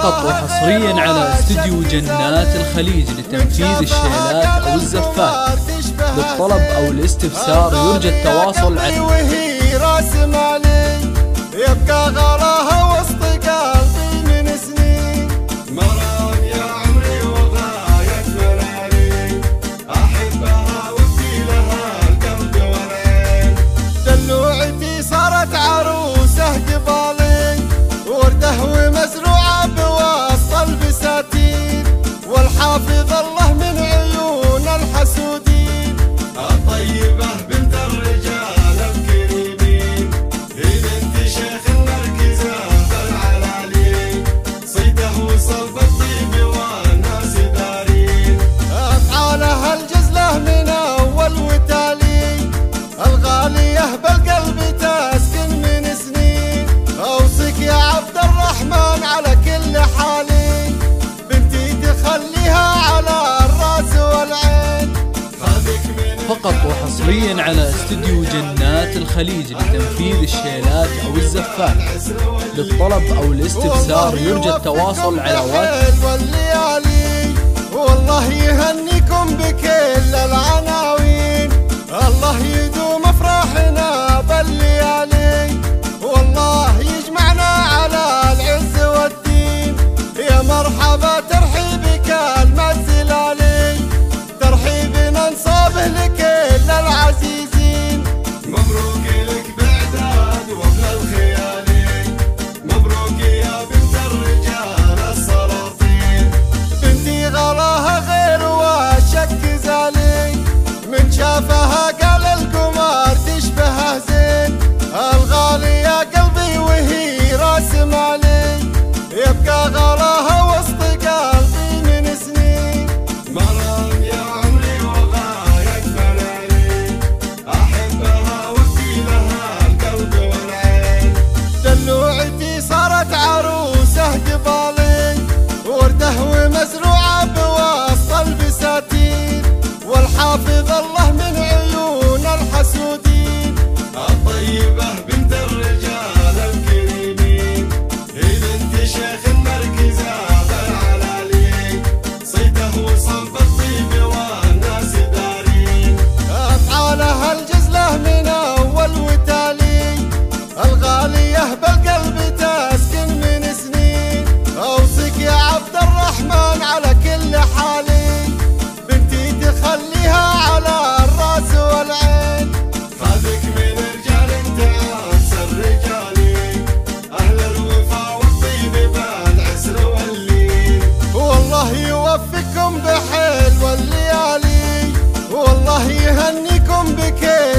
فقط وحصريا على استديو جنات الخليج لتنفيذ الشيلات أو الزفات. للطلب أو الاستفسار يرجى التواصل على وهي راس مالي يبقى غلاها وسط قلبي من سنين. مرام يا عمري وغاية منالي أحبها وفي لها القلب والعين. دلوعتي صارت عروسه قبالي ورده ومزروعه بوسط البساتين، والحافظ الله من عيون الحسودين. الطيبة بنت الرجال الكريمين هي بنت شيخ المركزة بالعلالي، صيته وصلب الطيب والناس دارين. أفعالها الجزلة من أول وتالي الغالية بالقلب تسكن من سنين. أوصيك يا عبد الرحمن على كل حالي بنتي تخليها على الراس والعين. فقط وحصريا على استديو جنات الخليج لتنفيذ الشيلات أو الزفات. للطلب أو الاستفسار يرجى التواصل على واتساب. والليالي والله يهنيكم بكل العناوين، الله يدوم افراحنا بالليالي، والله يجمعنا على العز والدين. يا مرحبا ترحيبك المزلالي، ترحيبنا نصابه لكل العزيزين. مبروك لك بعداد وابن الخيالي، مبروك يا بنت الرجال السلاطين. بنتي غلاها غير والشك زالي، من شافها قال القمر تشبهه زين. الغالي يا قلبي وهي راس مالي يبقى غلاها وسط قلبي من سنين. مرام يا عمري وغاية منالي أحبها وفي لها القلب والعين. دلوعتي صارت عروسه قبالي ورده ومزروعه بوسط البساتين، والحافظ الله من عيون الحسودين. الطيبة بنت الرجال الكريمين هي بنت شيخ المركزة بالعلالي، صيته وصلب الطيب والناس دارين. أفعالها الجزلة من أول وتالي الغالية بالقلب تسكن من سنين. أوصيك يا عبد الرحمن على كل حالي بنتي تخليها على الراس والعين. خذك من رجال انت عاس الرجالي، أهل الوفا والطيب بالعسر واللين. والله يوفقكم بحلو الليالي، والله يهنيكم بكل